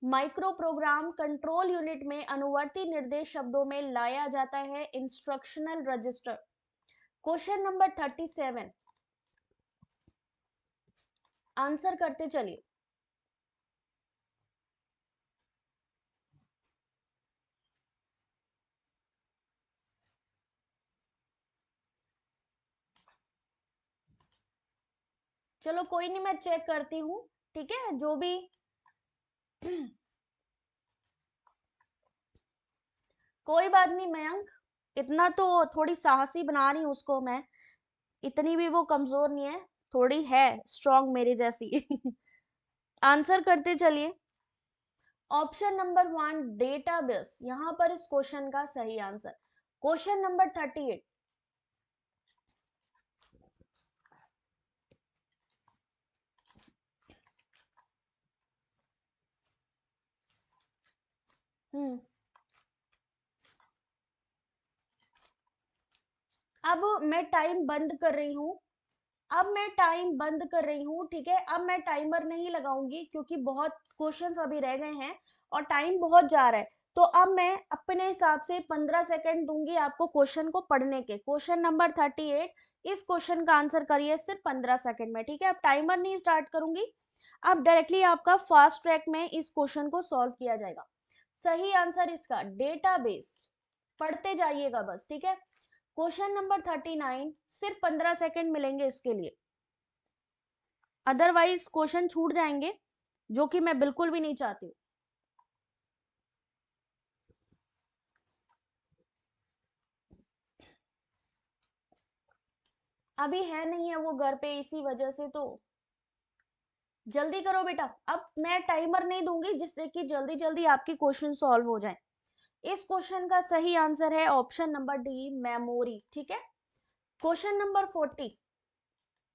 माइक्रो प्रोग्राम कंट्रोल यूनिट में अनुवर्ती निर्देश शब्दों में लाया जाता है instructional register. Question number 37, answer करते चलिए। चलो कोई नहीं, मैं चेक करती हूँ, ठीक है जो भी। कोई बात नहीं मयंक, इतना तो थोड़ी साहसी बना रही हूँ उसको मैं, इतनी भी वो कमजोर नहीं है, थोड़ी है स्ट्रांग मेरे जैसी। आंसर करते चलिए। ऑप्शन नंबर 1, डेटाबेस, यहां पर इस क्वेश्चन का सही आंसर। क्वेश्चन नंबर 38, हम्म, अब मैं टाइम बंद कर रही हूँ। अब मैं टाइम बंद कर रही हूँ, ठीक है। अब मैं टाइमर नहीं लगाऊंगी क्योंकि बहुत क्वेश्चंस अभी रह गए हैं और टाइम बहुत जा रहा है। तो अब मैं अपने हिसाब से 15 सेकंड दूंगी आपको क्वेश्चन को पढ़ने के। क्वेश्चन नंबर 38, इस क्वेश्चन का आंसर करिए सिर्फ 15 सेकंड में, ठीक है। अब टाइमर नहीं स्टार्ट करूंगी, अब डायरेक्टली आपका फास्ट ट्रैक में इस क्वेश्चन को सॉल्व किया जाएगा। सही आंसर इसका डेटाबेस। पढ़ते जाइएगा बस, ठीक है। क्वेश्चन नंबर 39, सिर्फ 15 सेकंड मिलेंगे इसके लिए, अदरवाइज क्वेश्चन छूट जाएंगे, जो कि मैं बिल्कुल भी नहीं चाहती हूँ। अभी है नहीं है वो घर पे, इसी वजह से तो जल्दी करो बेटा। अब मैं टाइमर नहीं दूंगी जिससे कि जल्दी जल्दी आपकी क्वेश्चन सॉल्व हो जाए। इस क्वेश्चन का सही आंसर है ऑप्शन नंबर डी, मेमोरी, ठीक है। क्वेश्चन नंबर 40,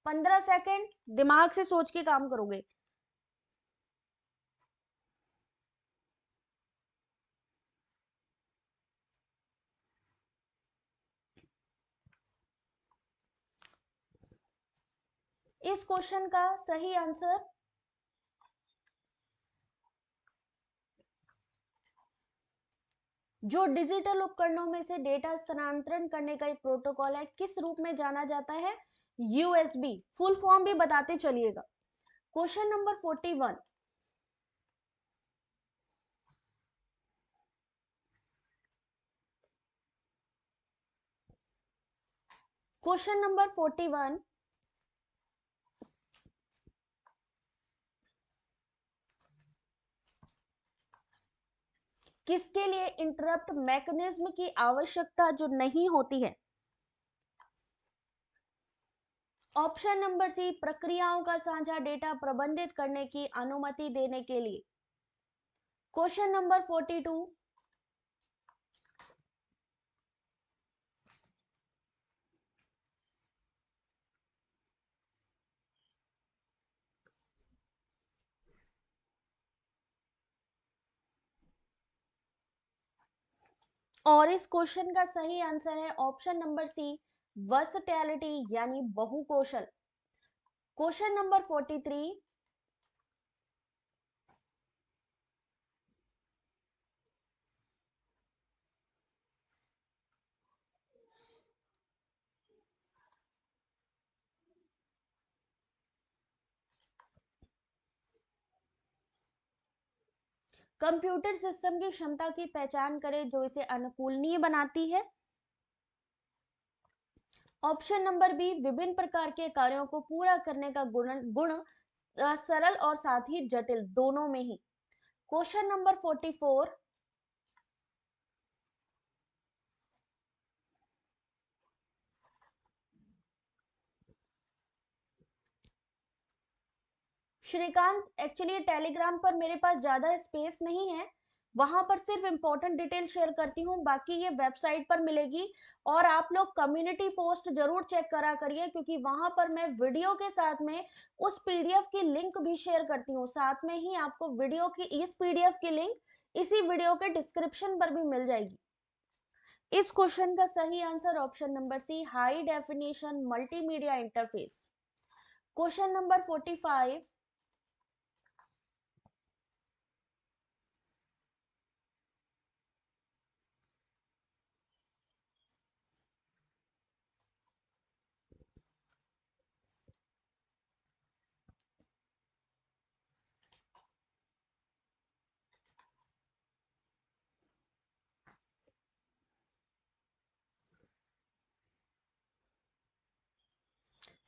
15 सेकेंड दिमाग से सोच के काम करोगे। इस क्वेश्चन का सही आंसर जो डिजिटल उपकरणों में से डेटा स्थानांतरण करने का एक प्रोटोकॉल है, किस रूप में जाना जाता है? यूएसबी। फुल फॉर्म भी बताते चलिएगा। क्वेश्चन नंबर 41, क्वेश्चन नंबर 41, किसके लिए इंटरप्ट मैकेनिज्म की आवश्यकता जो नहीं होती है? ऑप्शन नंबर सी, प्रक्रियाओं का साझा डेटा प्रबंधित करने की अनुमति देने के लिए। क्वेश्चन नंबर 42, और इस क्वेश्चन का सही आंसर है ऑप्शन नंबर सी, वर्सटैलिटी यानी बहुकौशल। क्वेश्चन नंबर 43, कंप्यूटर सिस्टम की क्षमता की पहचान करें जो इसे अनुकूलनीय बनाती है। ऑप्शन नंबर बी, विभिन्न प्रकार के कार्यों को पूरा करने का गुण सरल और साथ ही जटिल दोनों में ही। Question number 44, Shrikant, actually Telegram पर मेरे पास ज्यादा स्पेस नहीं है, वहां पर सिर्फ इंपॉर्टेंट डिटेल शेयर करती हूँ, बाकी ये वेबसाइट पर मिलेगी। और आप लोग कम्युनिटी पोस्ट जरूर चेक करा करिए, क्योंकि वहां पर मैं वीडियो के साथ में उस पीडीएफ की लिंक भी शेयर करती हूँ, साथ में ही आपको वीडियो की इस पीडीएफ की लिंक इसी वीडियो के डिस्क्रिप्शन पर भी मिल जाएगी। इस क्वेश्चन का सही answer option number C, high definition multimedia interface. Question number 45,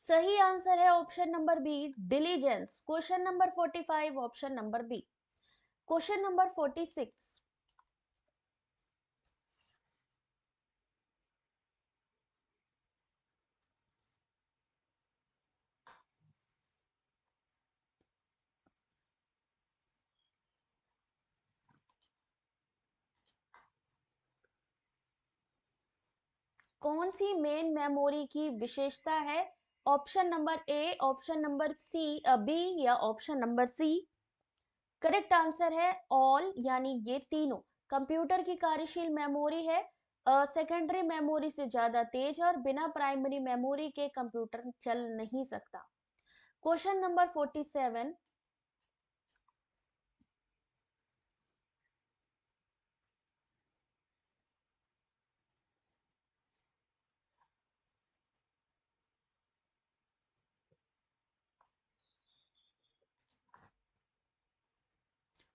सही आंसर है option number B, diligence. Question number 45, option number B. Question number 46, कौन सी मेन मेमोरी की विशेषता है? Option number A, option number C, B या option number C. Correct answer है all, यानी ये तीनों। कंप्यूटर की कार्यशील मेमोरी है सेकेंडरी मेमोरी से ज्यादा तेज, और बिना प्राइमरी मेमोरी के कंप्यूटर चल नहीं सकता। क्वेश्चन नंबर 47,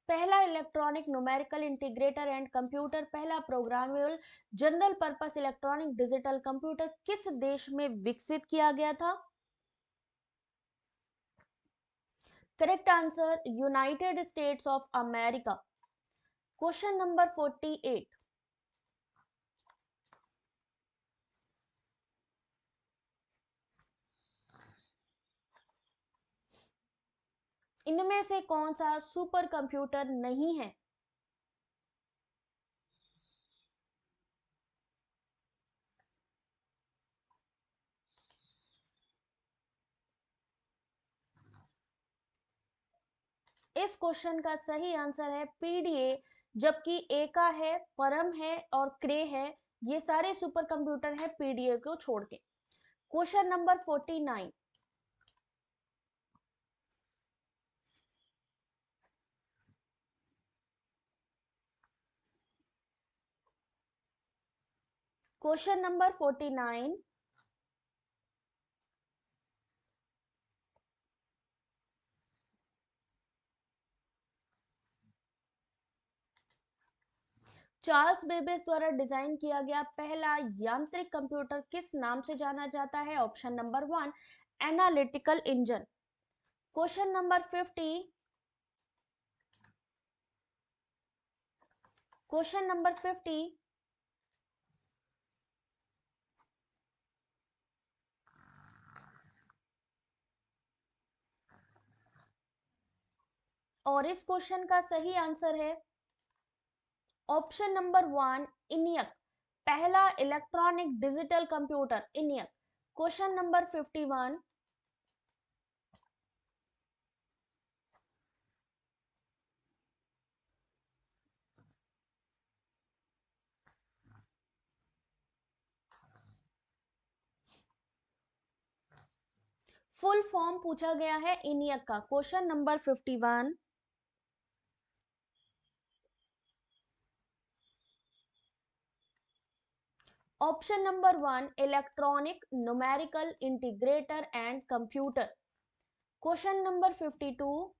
पहला electronic numerical integrator and computer, पहला programmable general purpose electronic digital computer किस देश में विकसित किया गया था? Correct answer United States of America. Question number 48, इनमें से कौन सा सुपर कंप्यूटर नहीं है? इस क्वेश्चन का सही आंसर है पीडीए, जबकि एका है, परम है और क्रे है, ये सारे सुपर कंप्यूटर हैं पीडीए को छोड़ के। Question number 49, question number 49, Charles Babbage द्वारा डिजाइन किया गया पहला यांत्रिक कंप्यूटर किस नाम से जाना जाता है? Option number 1 analytical engine. Question number 50, question number 50, और इस क्वेश्चन का सही आंसर है ऑप्शन नंबर 1 इनियक, पहला electronic digital computer ENIAC. Question number 51, full form पूछा गया है इनियक का। Question number 51, option number 1 electronic numerical integrator and computer. Question number 52,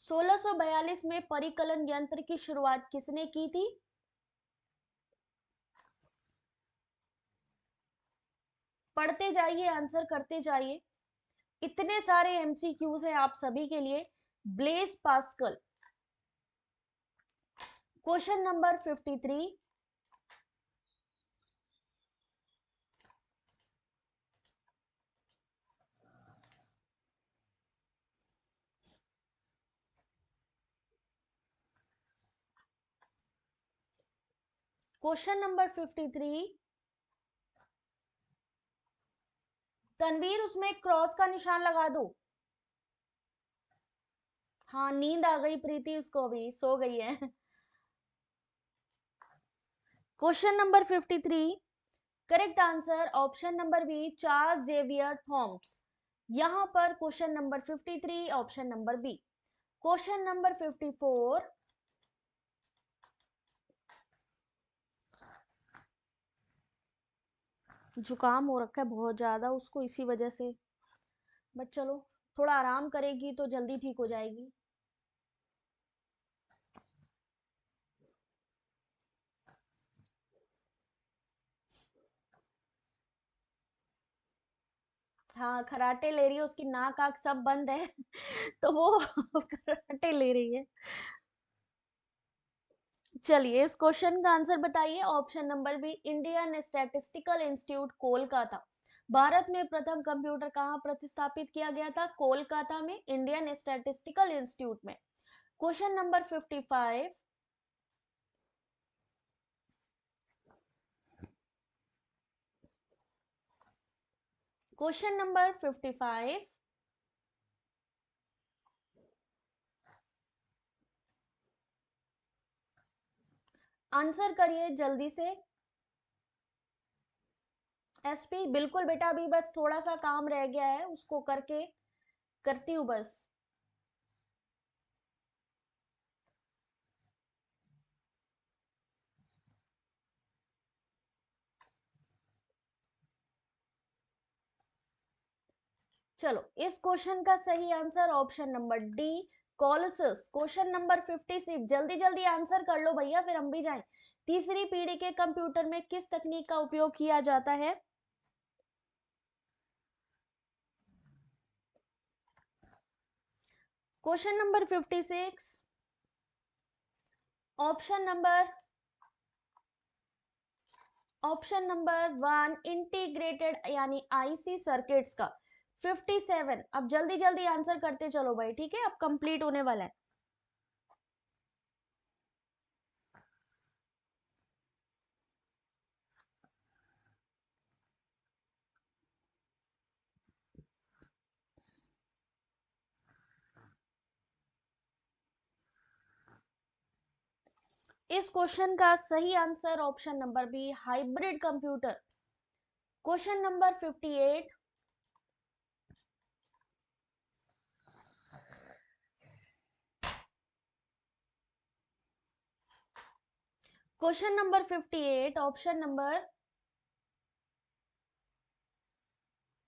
1642 में परिकलन यंत्र की शुरुआत किसने की थी? पढ़ते जाइए, आंसर करते जाइए, इतने सारे एमसीक्यूज हैं आप सभी के लिए। Blaise Pascal. Question number 53, question number 53, Tanveer उसमें क्रॉस का निशान लगा दो। हाँ, नींद आ गई प्रीति, उसको भी सो गई है। Question number 53, correct answer option number B Charles Xavier Thomas. यहां पर question number 53 option number B. Question number 54, जुकाम हो रखा है बहुत ज्यादा उसको, इसी वजह से, बट चलो थोड़ा आराम करेगी तो जल्दी ठीक हो जाएगी। हाँ, खराटे ले रही है, उसकी नाक आँख सब बंद है। तो वो कराटे ले रही है। चलिए इस क्वेश्चन का आंसर बताइए। Option number B Indian statistical institute Kolkata. Bharat में प्रथम कंप्यूटर कहाँ प्रतिस्थापित किया गया था? कोलकाता में, इंडियन स्टैटिस्टिकल इंस्टीट्यूट में। Question number 55, question number 55, answer करिए जल्दी से। एसपी बिल्कुल बेटा, अभी बस थोड़ा सा काम रह गया है, उसको करके करती हूँ बस। चलो, इस क्वेश्चन का सही answer option number D, Colossus. Question number 56, जल्दी जल्दी आंसर कर लो भैया, फिर हम भी जाएं। तीसरी पीढ़ी के कंप्यूटर में किस तकनीक का उपयोग किया जाता है? Question number 56, option number 1 integrated यानी आईसी सर्किट्स का। 57, अब जल्दी जल्दी आंसर करते चलो भाई, ठीक है, अब कंप्लीट होने वाला है। इस क्वेश्चन का सही answer option number B, hybrid computer. Question number 58, question number 58 option number,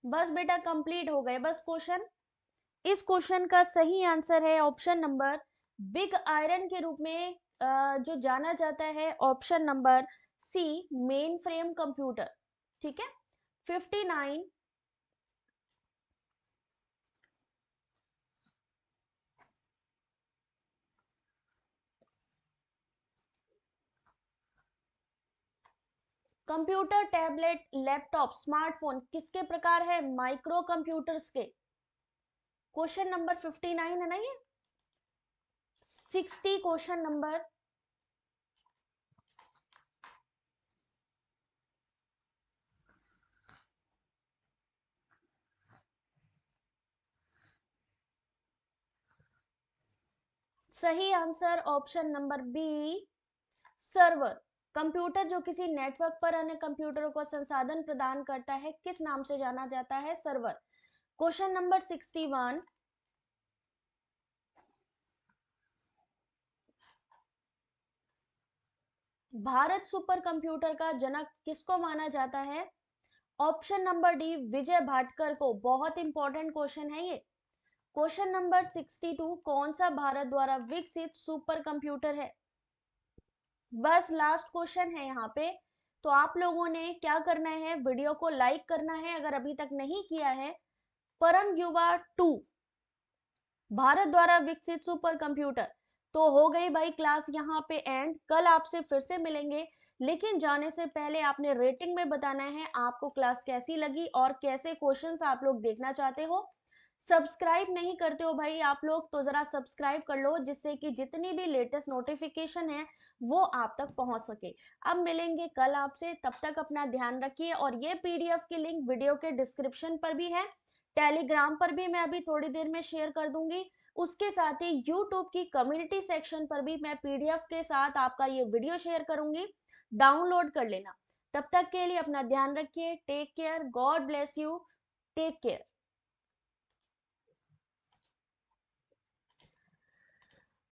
बस बेटा कंप्लीट हो गए बस क्वेश्चन। इस क्वेश्चन का सही आंसर है ऑप्शन नंबर, बिग आयरन के रूप में जो जाना जाता है, option number C, mainframe computer. ठीक है। 59, कंप्यूटर, टैबलेट, लैपटॉप, स्मार्टफोन किसके प्रकार है? माइक्रो कंप्यूटर्स के। क्वेश्चन नंबर 59 है ना ये। 60 क्वेश्चन नंबर, सही answer option number B, server. Computer जो किसी नेटवर्क पर अन्य कंप्यूटरों को संसाधन प्रदान करता है, किस नाम से जाना जाता है? Server. Question number 61, Bharat super computer का जनक किसको माना जाता है? ऑप्शन नंबर डी, विजय भाटकर को। बहुत इंपॉर्टेंट क्वेश्चन है ये। क्वेश्चन नंबर 62, कौन सा भारत द्वारा विकसित सुपर कंप्यूटर है? बस लास्ट क्वेश्चन है यहाँ पे। तो आप लोगों ने क्या करना है, वीडियो को लाइक करना है अगर अभी तक नहीं किया है। परम युवा 2, भारत द्वारा विकसित सुपर कंप्यूटर। तो हो गई भाई क्लास यहाँ पे एंड, कल आपसे फिर से मिलेंगे। लेकिन जाने से पहले आपने रेटिंग में बताना है आपको क्लास कैसी लगी और कैसे क्वेश्चंस आप लोग देखना चाहते हो। सब्सक्राइब नहीं करते हो भाई आप लोग, तो जरा सब्सक्राइब कर लो, जिससे कि जितनी भी लेटेस्ट नोटिफिकेशन है वो आप तक पहुंच सके। अब मिलेंगे कल आपसे, तब तक अपना ध्यान रखिए। और ये पीडीएफ की लिंक वीडियो के डिस्क्रिप्शन पर भी है, टेलीग्राम पर भी मैं अभी थोड़ी देर में शेयर कर दूंगी। उसके साथ ही यूट्यूब की कम्युनिटी सेक्शन पर भी मैं पीडीएफ के साथ आपका ये वीडियो शेयर करूंगी, डाउनलोड कर लेना। तब तक के लिए अपना ध्यान रखिए, take care, God bless you, take care.